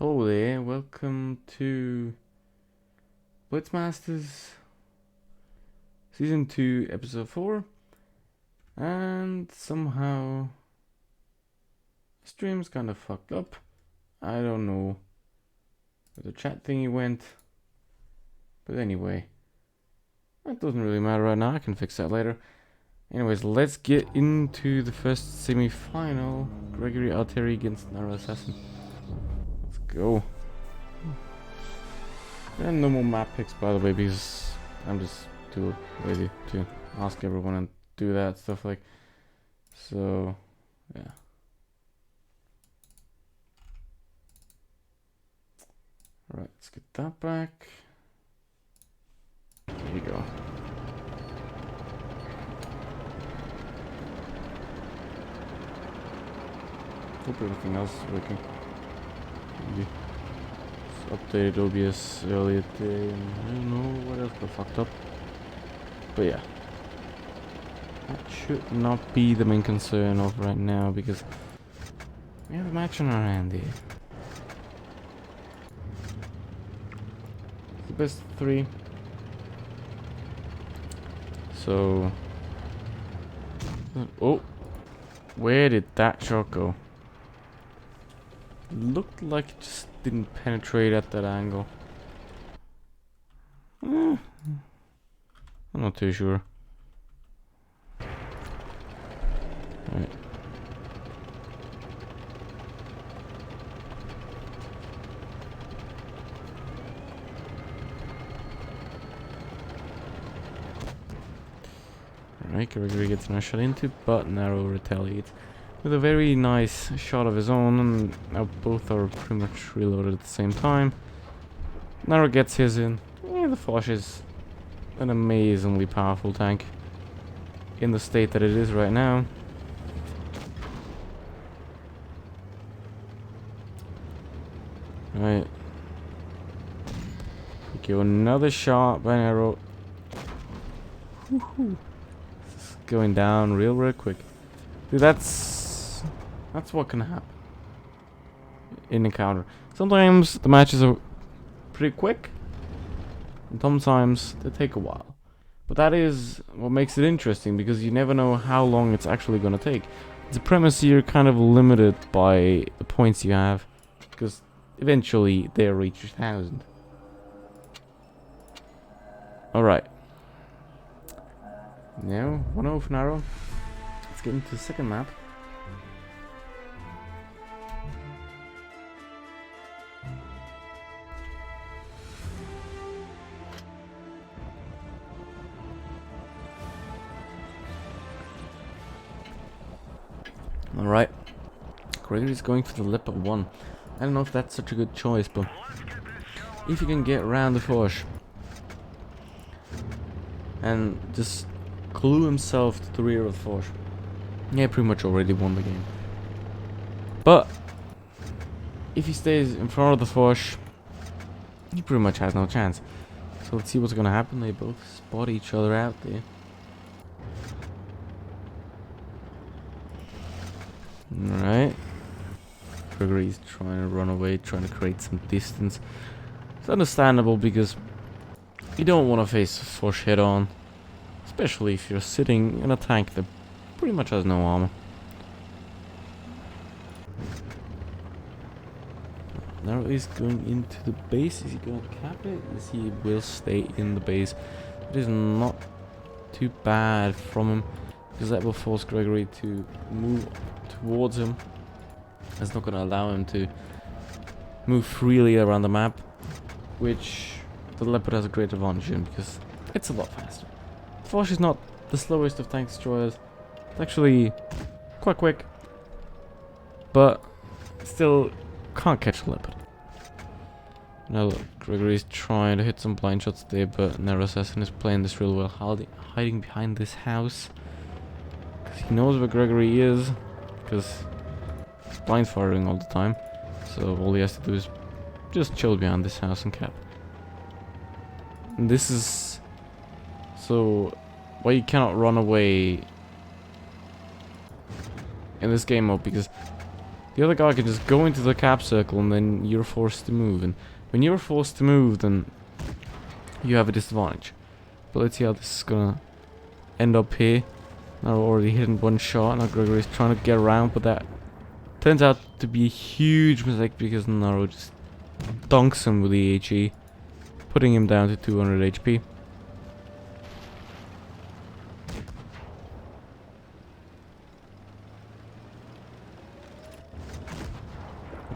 Hello there, welcome to Blitz Masters Season 2, Episode 4. And somehow stream's kind of fucked up. I don't know where the chat thingy went. But anyway, that doesn't really matter right now, I can fix that later. Anyways, let's get into the first semi-final. Gregory Alteri against Narrow Assassin. Let's go. And no more map picks, by the way, because I'm just too lazy to ask everyone and do that stuff like. So, yeah. Alright, let's get that back. There we go. Hope everything else is working. Maybe. Updated OBS earlier today, and I don't know what else got fucked up. But yeah, that should not be the main concern of right now because we have a match on our hand here. It's the best of 3. So, oh, where did that shot go? Looked like it just didn't penetrate at that angle. I'm not too sure. Right. Alright, Gregory gets a shot into, but Narrow retaliates with a very nice shot of his own, and now both are pretty much reloaded at the same time. Narrow gets his in. Yeah, the Foch is an amazingly powerful tank in the state that it is right now. Right. Okay, another shot by Narrow. Woohoo. This is going down real quick. Dude, that's what can happen in encounter. Sometimes the matches are pretty quick, and sometimes they take a while. But that is what makes it interesting, because you never know how long it's actually going to take. It's a premise you're kind of limited by the points you have, because eventually they'll reach 1,000. Alright. Now, 1-0 for Narrow. Let's get into the second map. Alright. Gregory's going for the Leopard 1. I don't know if that's such a good choice, but if you can get around the Foch and just glue himself to the rear of the Foch, yeah, pretty much already won the game. But if he stays in front of the Foch, he pretty much has no chance. So let's see what's gonna happen. They both spot each other out there. Alright. Gregory's trying to run away, trying to create some distance. It's understandable because you don't want to face the Foch head on, especially if you're sitting in a tank that pretty much has no armor. Now he's going into the base. Is he going to cap it? Yes, he will stay in the base. It is not too bad from him, because that will force Gregory to move towards him. It's not going to allow him to move freely around the map, which the Leopard has a great advantage in, because it's a lot faster. The Foch is not the slowest of tank destroyers. It's actually quite quick, but still can't catch the Leopard. Now look, Gregory's trying to hit some blind shots there, but Narrow Assassin is playing this real well, hiding behind this house. Because he knows where Gregory is, because he's blind firing all the time. So all he has to do is just chill behind this house and cap. And this is so why you cannot run away in this game mode, because The other guy can just go into the cap circle and then you're forced to move. And when you're forced to move, then you have a disadvantage. But let's see how this is gonna end up here. Now we're already hitting one shot. Now Gregory's trying to get around, but that turns out to be a huge mistake because Naru just dunks him with the HE, putting him down to 200 HP.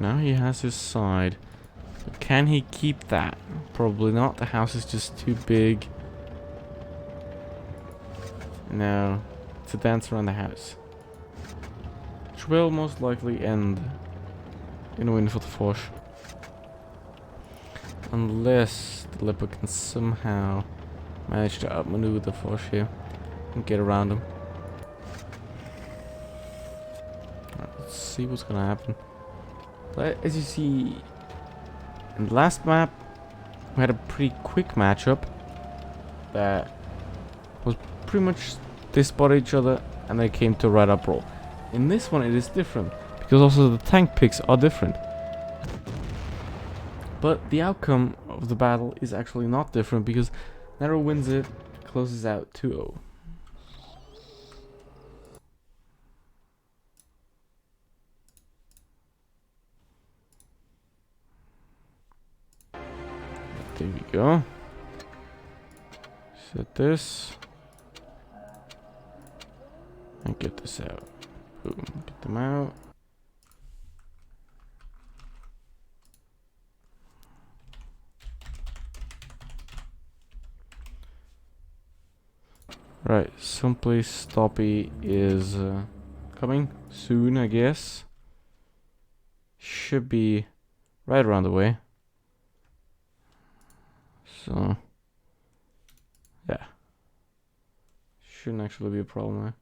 Now he has his side. But can he keep that? Probably not. The house is just too big. Now, it's a dance around the house, which will most likely end in a win for the Foch. Unless the leopard can somehow manage to outmaneuver the Foch here and get around him. Right, let's see what's gonna happen. But as you see, in the last map, we had a pretty quick matchup that was pretty much they spotted each other and they came to right up roll. In this one, it is different because also the tank picks are different. But the outcome of the battle is actually not different because Nero wins it, closes out 2-0. There we go. Set this. And get this out. Boom. Get them out. Right. Someplace Stoppy is coming soon, I guess. Should be right around the way. So, yeah. Shouldn't actually be a problem,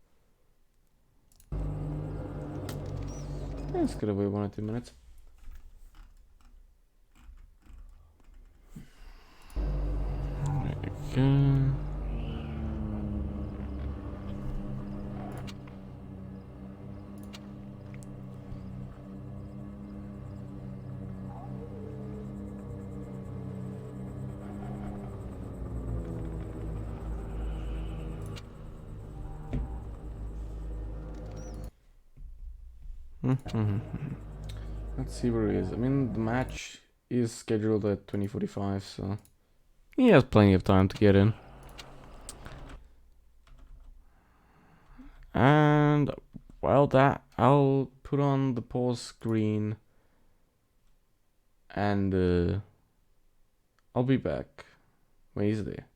Let's get away 1 or 2 minutes. There we go. Let's see where he is. I mean, the match is scheduled at 20:45, so he has plenty of time to get in. And while that, I'll put on the pause screen, and I'll be back when he's there.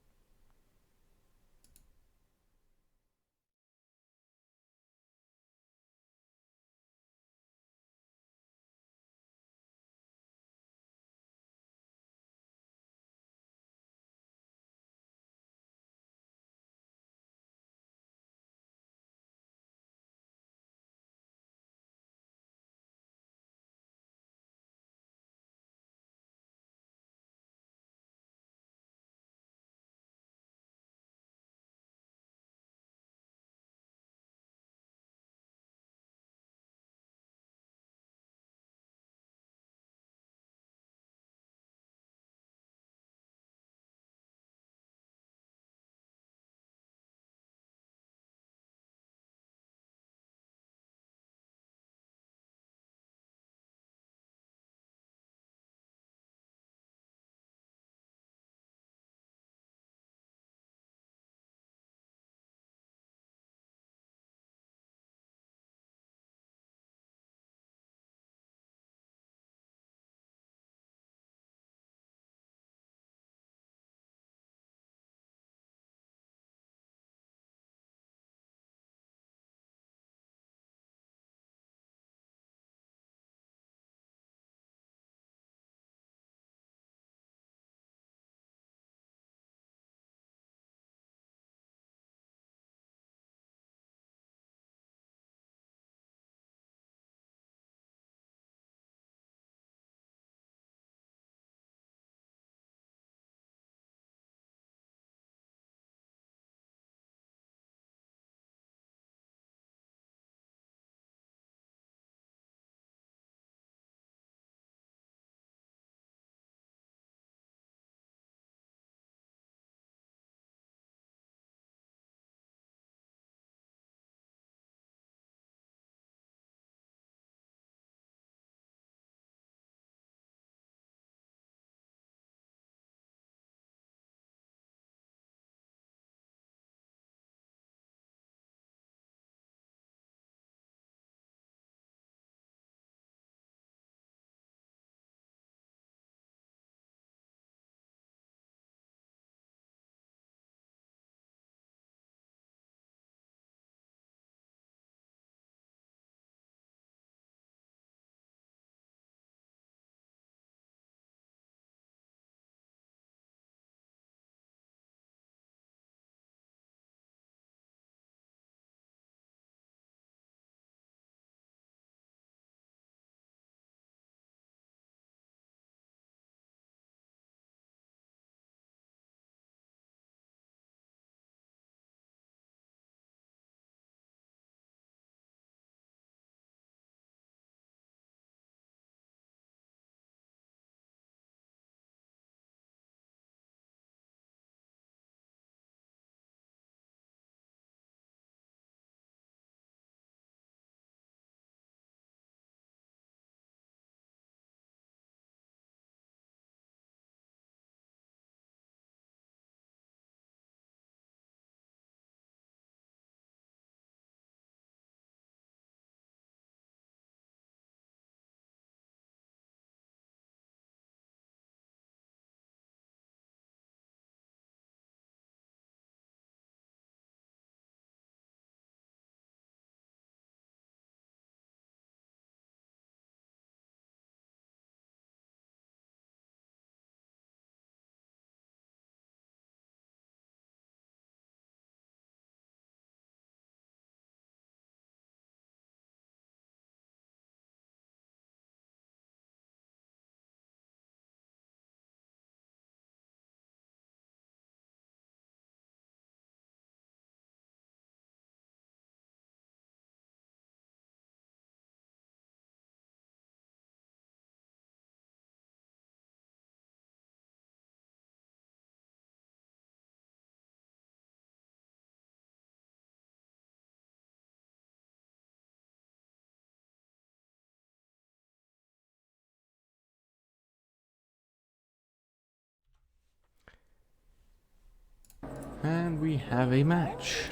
And we have a match.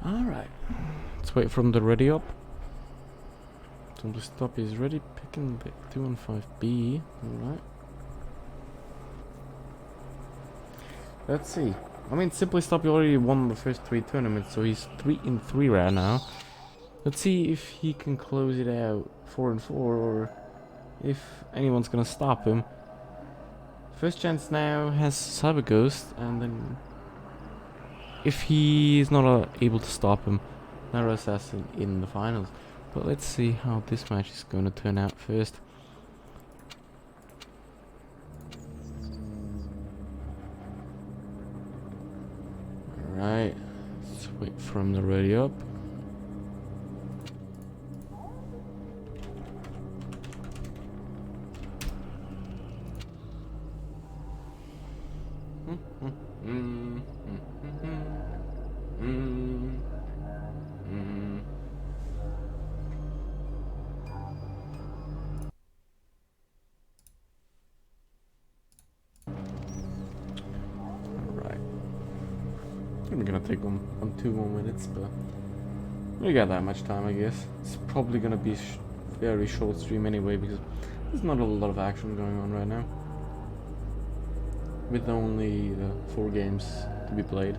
Alright. Let's wait for him to ready up. So the stop is ready. Picking the 215B. Alright. Let's see. I mean, Simply Stop, he already won the first 3 tournaments, so he's 3-3 right now. Let's see if he can close it out 4-4, or if anyone's gonna stop him. First chance now has Cyber Ghost, and then if he is not able to stop him, Narrow Assassin in the finals. But let's see how this match is going to turn out first. Alright, let's wait for him to ready up. We're gonna take on 2 more minutes, but we got that much time, I guess. It's probably gonna be very short stream anyway, because there's not a lot of action going on right now, with only 4 games to be played.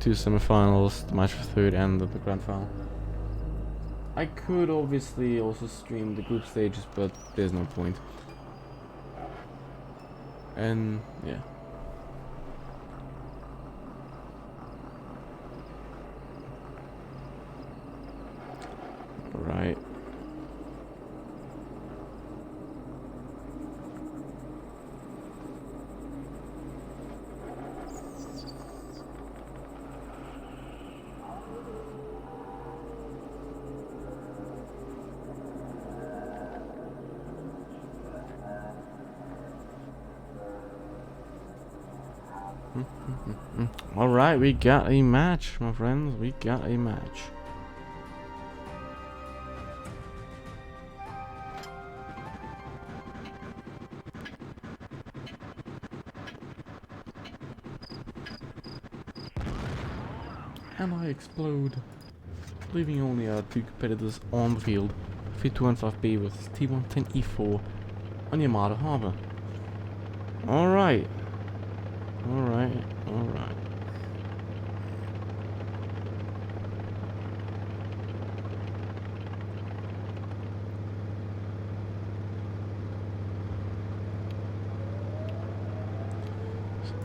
2 semifinals, the match for 3rd, and the grand final. I could obviously also stream the group stages, but there's no point. And yeah. Right. All right, we got a match, my friends. We got a match. And I explode, leaving only our 2 competitors on the field. F215B with T110E4 on Yamato Harbor. Alright. Alright.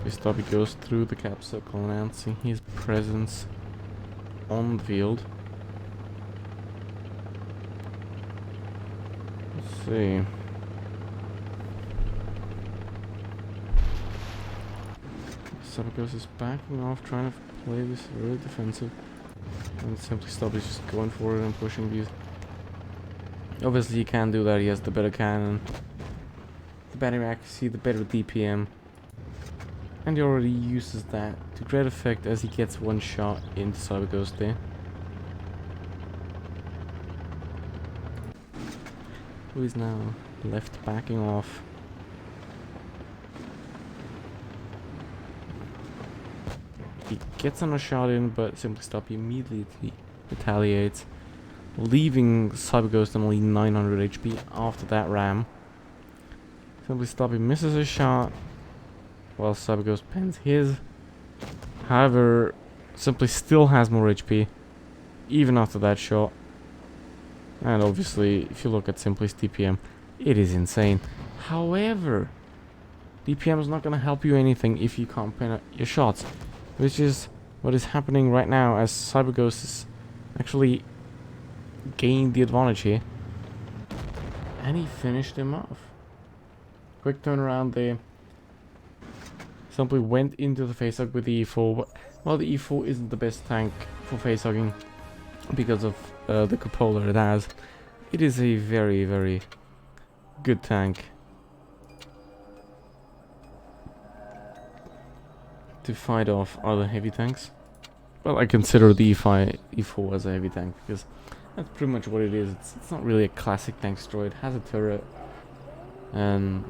Stubby goes through the cap circle, announcing his presence on the field. Let's see. Sabagos is backing off, trying to play this really defensive, and Simply Stop is just going for it and pushing these. Obviously he can't do that, he has the better cannon, the better accuracy, the better DPM. And he already uses that to great effect as he gets 1 shot into Cyber Ghost there. Who is now left backing off. He gets on a shot in, but Simply Stop immediately retaliates, leaving Cyber Ghost on only 900 HP after that ram. Simply Stop, he misses a shot, while Cyber Ghost pens his. However, Simply still has more HP, even after that shot. And obviously, if you look at Simply's DPM, it is insane. However, DPM is not going to help you anything if you can't pen your shots, which is what is happening right now, as Cyber Ghost is actually gained the advantage here. And he finished him off. Quick turnaround there. Simply went into the facehug with the E4, but well, the E4 isn't the best tank for facehugging because of the cupola it has. It is a very, very good tank to fight off other heavy tanks. Well, I consider the E4 as a heavy tank because that's pretty much what it is. It's not really a classic tank destroyer. It has a turret and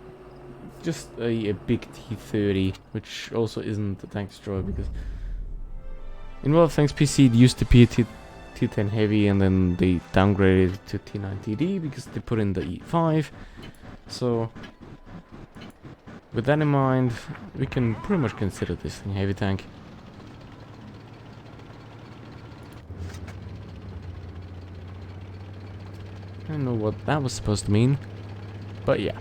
just a big T30, which also isn't a tank destroyer because in World of Tanks PC it used to be a T10 heavy, and then they downgraded it to T9TD because they put in the E5. So with that in mind, we can pretty much consider this thing heavy tank. I don't know what that was supposed to mean, but yeah.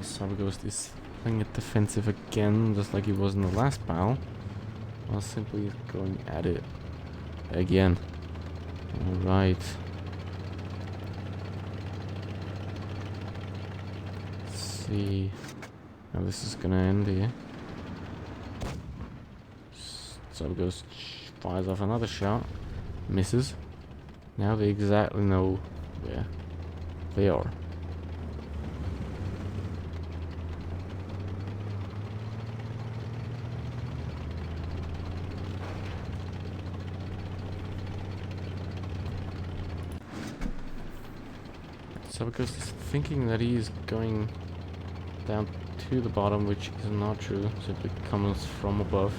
Cyberghost is playing it defensive again, just like he was in the last battle. While simply going at it again. Alright. Let's see how this is gonna end here. Cyberghost fires off another shot. Misses. Now they exactly know where they are. Cyberghost is thinking that he is going down to the bottom, which is not true, simply comes from above.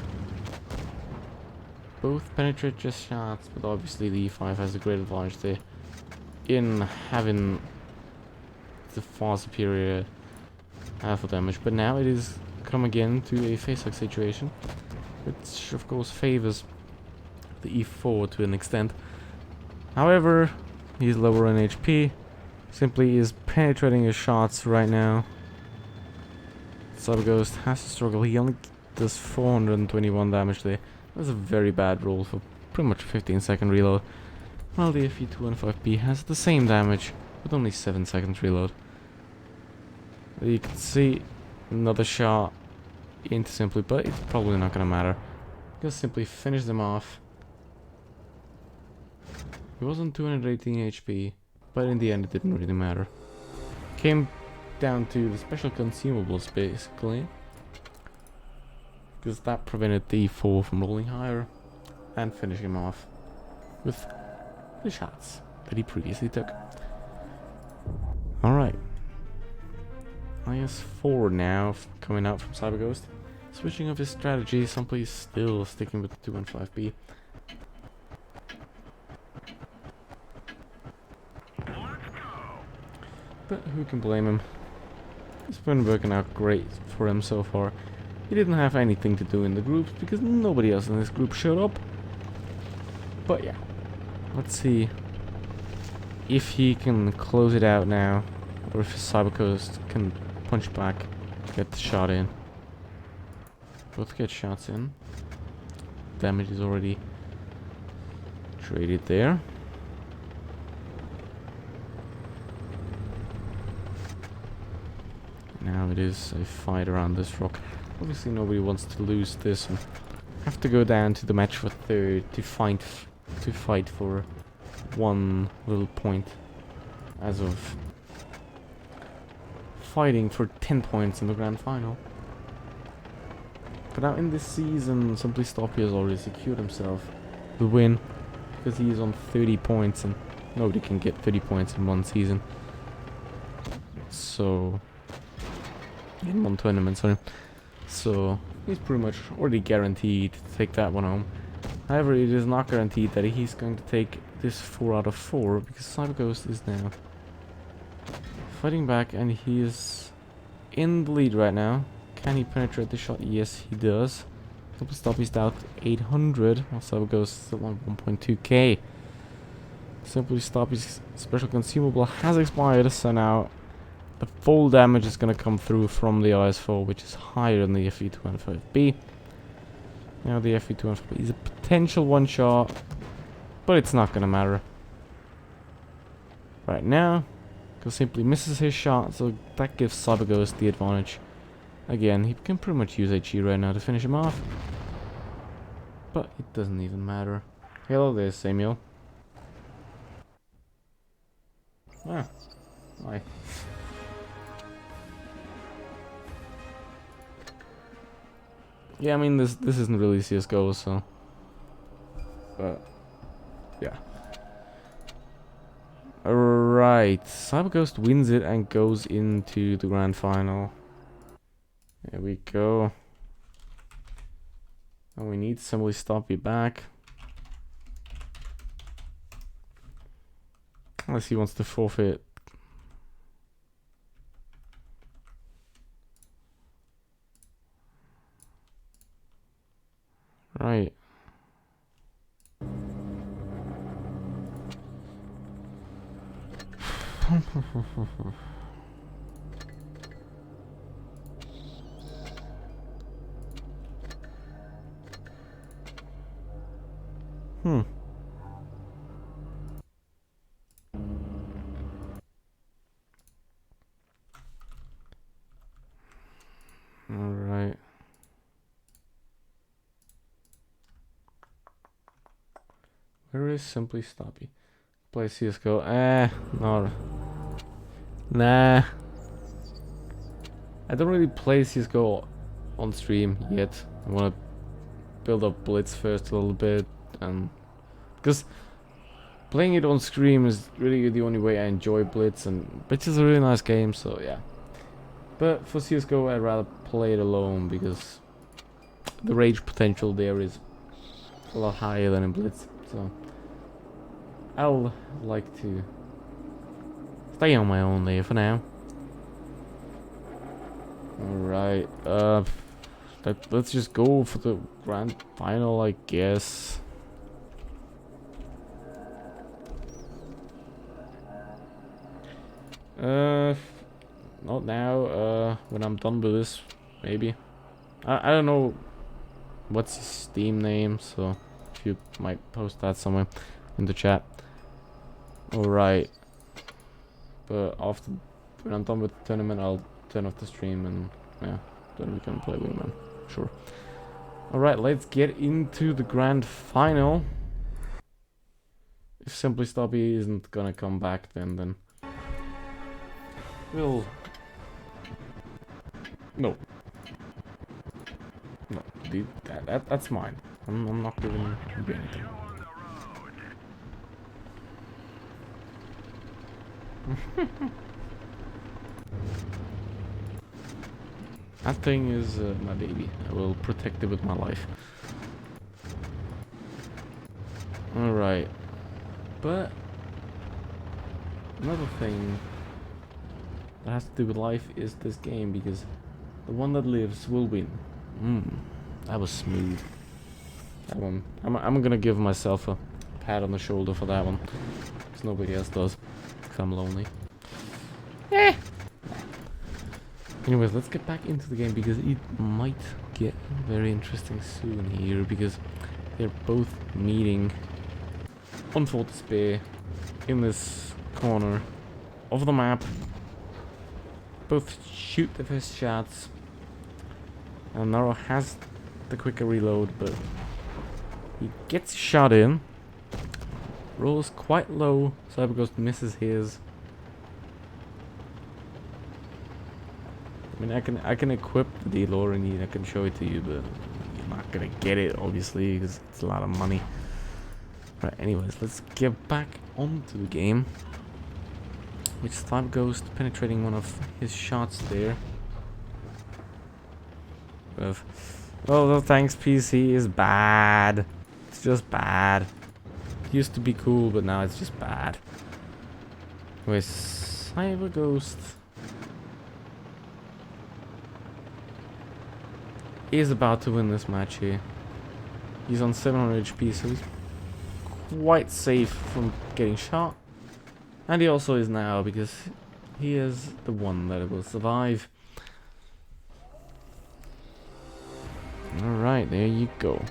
Both penetrate just shots, but obviously the E5 has a great advantage there in having the far superior alpha damage. But now it is come again to a face-hug situation, which of course favors the E4 to an extent. However, he's lower in HP. Simply is penetrating his shots right now. Cyberghost has to struggle. He only does 421 damage there. That's a very bad roll for pretty much 15-second reload. While the FE215B has the same damage with only 7 seconds reload. You can see another shot into Simply, but it's probably not gonna matter. Just simply finish them off. He was on 218 HP. But in the end, it didn't really matter. Came down to the special consumables, basically. Because that prevented the E4 from rolling higher. And finishing him off with the shots that he previously took. Alright. IS4 now, coming out from Cyberghost. Switching up his strategy, Simply still sticking with the 215B. But who can blame him? It's been working out great for him so far. He didn't have anything to do in the groups because nobody else in this group showed up. But yeah, let's see if he can close it out now, or if Cyberghost can punch back, get the shot in. Both get shots in. Damage is already traded there. Now it is a fight around this rock. Obviously nobody wants to lose this and have to go down to the match for third to fight for one little point, as of fighting for 10 points in the grand final. But now in this season, Simply Stoppy has already secured himself the win because he is on 30 points and nobody can get 30 points in one season. So in one tournament, sorry. So he's pretty much already guaranteed to take that one home. However, it is not guaranteed that he's going to take this 4 out of 4 because Cyberghost is now fighting back and he is in the lead right now. Can he penetrate the shot? Yes, he does. Simply Stoppy's down to 800 while Cyberghost is still on 1.2k. Simply Stoppy's special consumable has expired, so now the full damage is going to come through from the IS4, which is higher than the FE215B. Now the FE215B is a potential one-shot, but it's not going to matter right now, because Simply misses his shot, so that gives Cyberghost the advantage. Again, he can pretty much use HE right now to finish him off, but it doesn't even matter. Hello there, Samuel. Ah, hi. Yeah, I mean, this isn't really CSGO, so But yeah. Alright, Cyberghost wins it and goes into the grand final. There we go. And we need somebody stop you back. Unless he wants to forfeit. Right. Alright. Where is Simply Stoppy? Play CSGO. No. Nah. I don't really play CSGO on stream yet. I want to build up Blitz first a little bit, and because playing it on stream is really the only way I enjoy Blitz, and Blitz is a really nice game, so yeah. But for CSGO I'd rather play it alone because the rage potential there is a lot higher than in Blitz, so I'll like to stay on my own there for now. Alright, let's just go for the grand final, I guess. Not now, when I'm done with this, maybe. I don't know what's his Steam name, so if you might post that somewhere in the chat. Alright. But after, when I'm done with the tournament, I'll turn off the stream and, yeah, then we can play Wingman. Sure. Alright, let's get into the grand final. If Simply Stoppy isn't gonna come back, then we'll... No. No, dude, that's mine. I'm not giving you anything. That thing is my baby. I will protect it with my life. Alright. But another thing that has to do with life is this game, because the one that lives will win. That was smooth. That one. I'm gonna give myself a pat on the shoulder for that one, because nobody else does. Because I'm lonely. Anyways, let's get back into the game, because it might get very interesting soon here, because they're both meeting on Fort Despair in this corner of the map. Both shoot the first shots, and Naro has the quicker reload, but he gets shot in, rolls quite low, Cyberghost misses his. I mean, I can equip the DeLorean, I can show it to you, but you're not gonna get it, obviously, because it's a lot of money. Right, anyways, let's get back onto the game. Which Cyberghost penetrating one of his shots there. Well, the tanks PC is bad. It's just bad. It used to be cool, but now it's just bad. Anyways, Cyberghost is about to win this match here. He's on 700 HP, so he's quite safe from getting shot. And he also is now, because he is the one that will survive. Alright, there you go.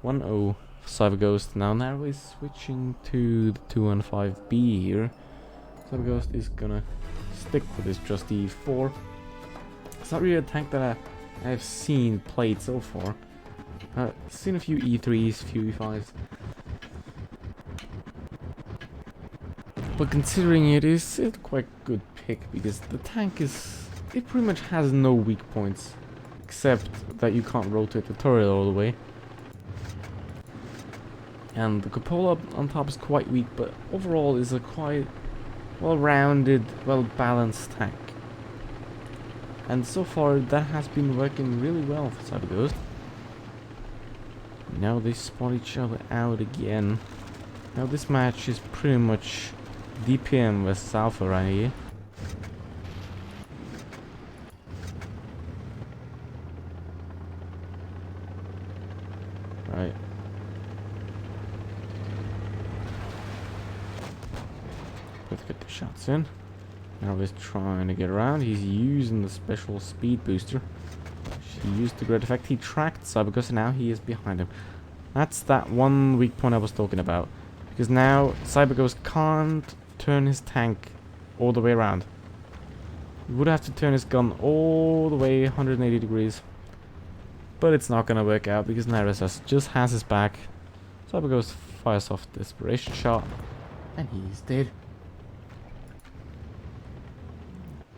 1-0 Cyberghost. Now Naro is switching to the 215B here. Cyberghost is gonna stick with his Trusty 4. It's not really a tank that I have seen played so far. I've seen a few E3s, a few E5s. But considering it is a quite good pick, because the tank is... it pretty much has no weak points. Except that you can't rotate the turret all the way. And the cupola on top is quite weak, but overall is a quite well-rounded, well-balanced tank. And so far that has been working really well for CyberGhost. Now they spawn each other out again. Now this match is pretty much DPM versus Alpha right here. Right. Let's get the shots in. Now he's trying to get around. He's using the special speed booster. He used the great effect. He tracked CyberGhost and now he is behind him. That's that one weak point I was talking about. Because now CyberGhost can't turn his tank all the way around. He would have to turn his gun all the way 180 degrees. But it's not gonna work out because Naris just has his back. CyberGhost fires off the desperation shot. And he's dead.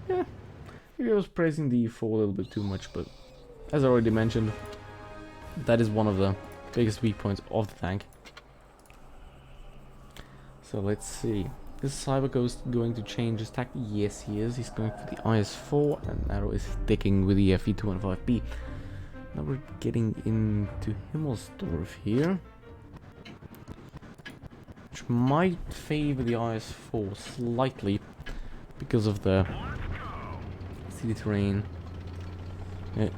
Yeah, maybe I was praising the E4 a little bit too much, but as I already mentioned, that is one of the biggest weak points of the tank. So let's see. Is CyberGhost going to change his tactic? Yes, he is. He's going for the IS-4, and Arrow is sticking with the FE215B. Now we're getting into Himmelsdorf here, which might favor the IS-4 slightly because of the city terrain. Yeah.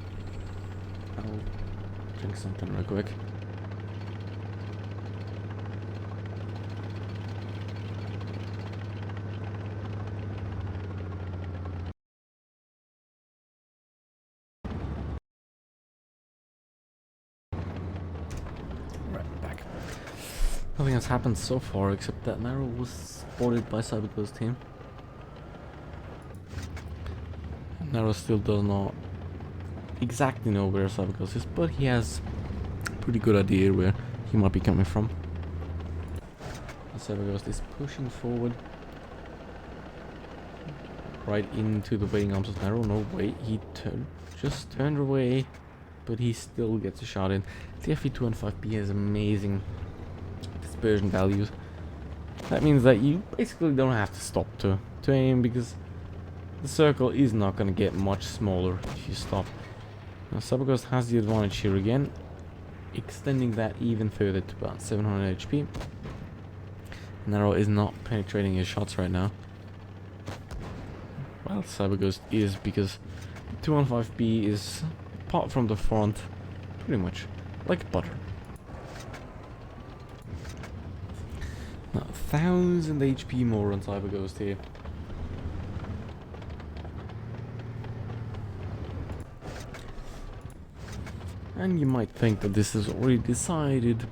I'll drink something real quick. Right, back. Nothing has happened so far except that Narrow was spotted by CyberGhost team. Narrow still does not exactly know where CyberGhost is, but he has a pretty good idea where he might be coming from. CyberGhost is pushing forward right into the waiting arms of Narrow. No, wait, he just turned away, but he still gets a shot in. The FE215B has amazing dispersion values. That means that you basically don't have to stop to aim because the circle is not going to get much smaller if you stop. Now CyberGhost has the advantage here again, extending that even further to about 700 HP. Narrow is not penetrating his shots right now. Well, CyberGhost is, because 215B is, apart from the front, pretty much like butter. Now, 1000 HP more on CyberGhost here. And you might think that this is already decided,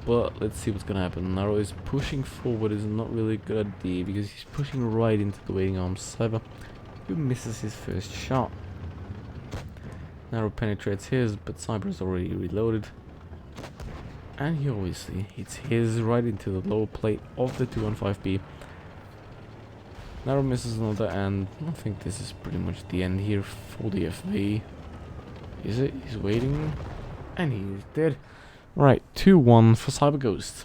but let's see what's gonna happen. Narrow is pushing forward is not really a good idea because he's pushing right into the waiting arms. Cyber, who misses his first shot. Narrow penetrates his, but Cyber is already reloaded. And he obviously hits his right into the lower plate of the 215B. Narrow misses another, and I think this is pretty much the end here for the FV. Is it? He's waiting. And he's dead. Right, 2-1 for CyberGhost.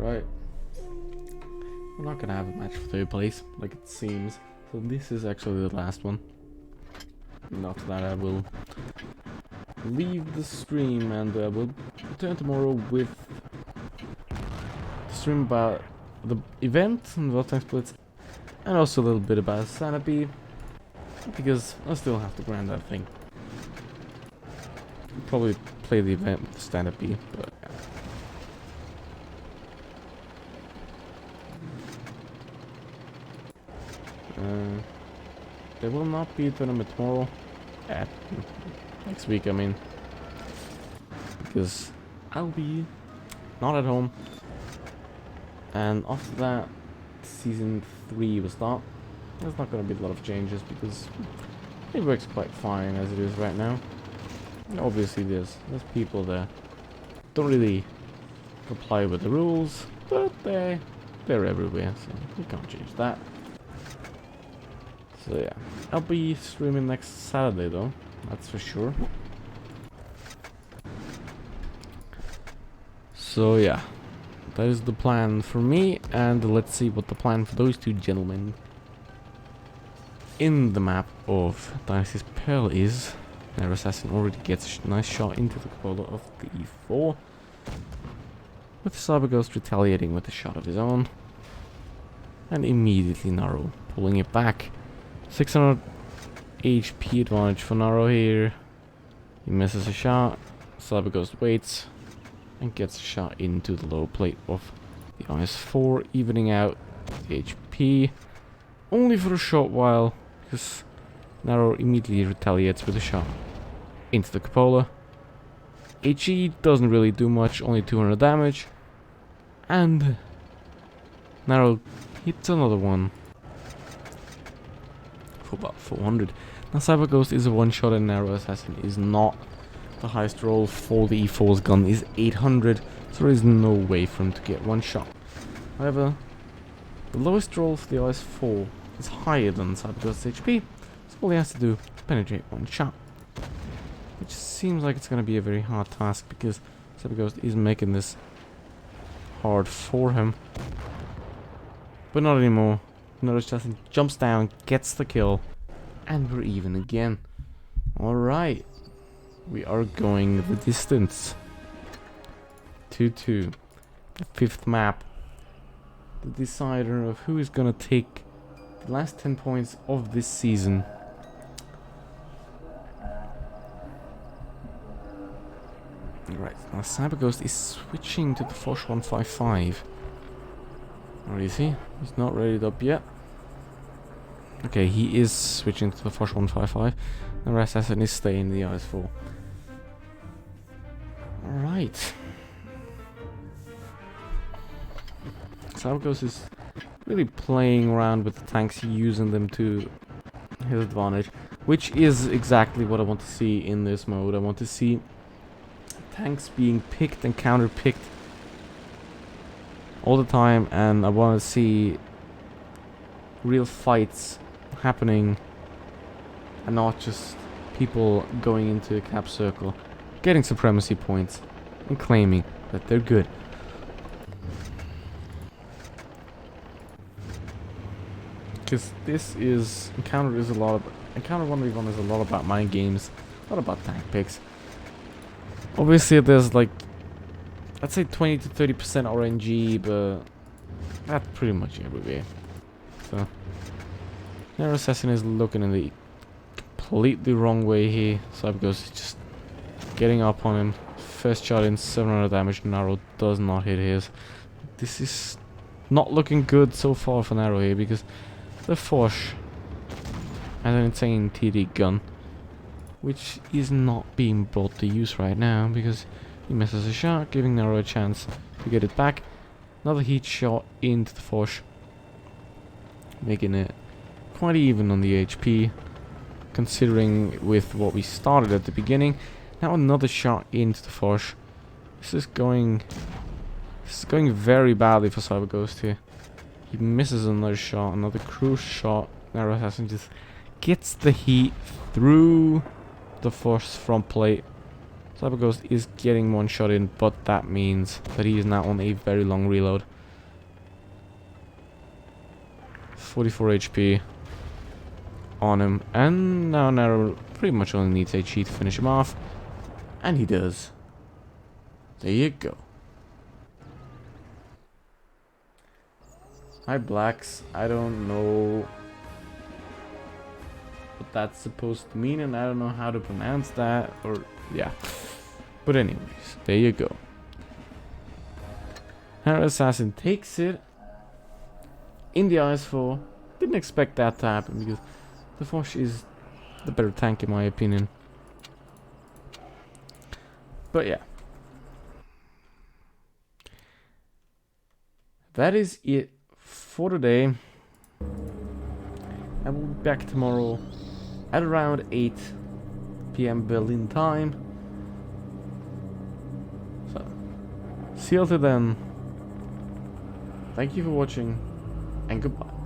Alright. We're not gonna have a match for third place, like it seems. So this is actually the last one. And after that I will leave the stream and we'll return tomorrow with the stream about the event and Voltank Blitz, and also a little bit about Sanity, because I still have to grind that thing. I'll probably play the event with the stand-up B, but yeah. There will not be a tournament tomorrow. Next week, I mean. Because I'll be not at home. And after that, season 3 will start. There's not going to be a lot of changes because it works quite fine as it is right now. And obviously there's people there don't really comply with the rules, but they're everywhere, so you can't change that. So yeah, I'll be streaming next Saturday though, that's for sure. So yeah, that is the plan for me, and let's see what the plan for those two gentlemen in the map of Dynasty's Pearl is. Their assassin already gets a nice shot into the cupola of the E4, with Cyber Ghost retaliating with a shot of his own, and immediately Naro pulling it back. 600 HP advantage for Naro here. He misses a shot, Cyber Ghost waits, and gets a shot into the low plate of the IS-4, evening out the HP, only for a short while, because Naro immediately retaliates with a shot into the cupola. HE doesn't really do much, only 200 damage, and Naro hits another one for about 400. Now Cyber Ghost is a one-shot and Naro Assassin is not. The highest roll for the E4's gun is 800, so there is no way for him to get one shot. However, the lowest roll for the IS-4 is higher than Cyber Ghost's HP, so all he has to do is penetrate one shot. Which seems like it's going to be a very hard task because Cyber Ghost is making this hard for him. But not anymore. Notice Justin jumps down, gets the kill, and we're even again. Alright. We are going the distance. 2-2. The 5th map. The decider of who is going to take the last 10 points of this season. Right, now Cyber Ghost is switching to the Foch 155. Where is he? He's not rated up yet. Okay, he is switching to the Foch 155. The Assassin is staying in the IS-4. Alright. Cyber Ghost is really playing around with the tanks, using them to his advantage, which is exactly what I want to see in this mode. I want to see tanks being picked and counter-picked all the time, and I want to see real fights happening and not just people going into a cap circle, getting supremacy points and claiming that they're good. Because this is Encounter 1v1 is a lot about mind games, a lot about tank picks. Obviously there's like, I'd say 20 to 30% RNG, but that's pretty much everywhere. So Naro Assassin is looking in the completely wrong way here. Cyber Ghost is just getting up on him. First shot in, 700 damage. Naro does not hit his. This is not looking good so far for Naro here, because the Foch has an insane TD gun, which is not being brought to use right now because he misses a shot, giving Naro a chance to get it back. Another heat shot into the Foch, making it quite even on the HP, considering with what we started at the beginning. Now another shot into the Foch. This is going very badly for Cyber Ghost here. He misses another shot, another crucial shot. Naro Assassin just gets the heat through the Foch front plate. Cyber Ghost is getting one shot in, but that means that he is now on a very long reload. 44 HP on him, and now Naro pretty much only needs HE to finish him off, and he does. There you go. Hi Blacks, I don't know what that's supposed to mean, and I don't know how to pronounce that, or yeah. But anyways, there you go. Naro Assassin takes it in the IS-4. Didn't expect that to happen because the Foch is the better tank in my opinion. But yeah. that is it for today. I will be back tomorrow at around 8 p.m. Berlin time. So, see you till then. Thank you for watching, and goodbye.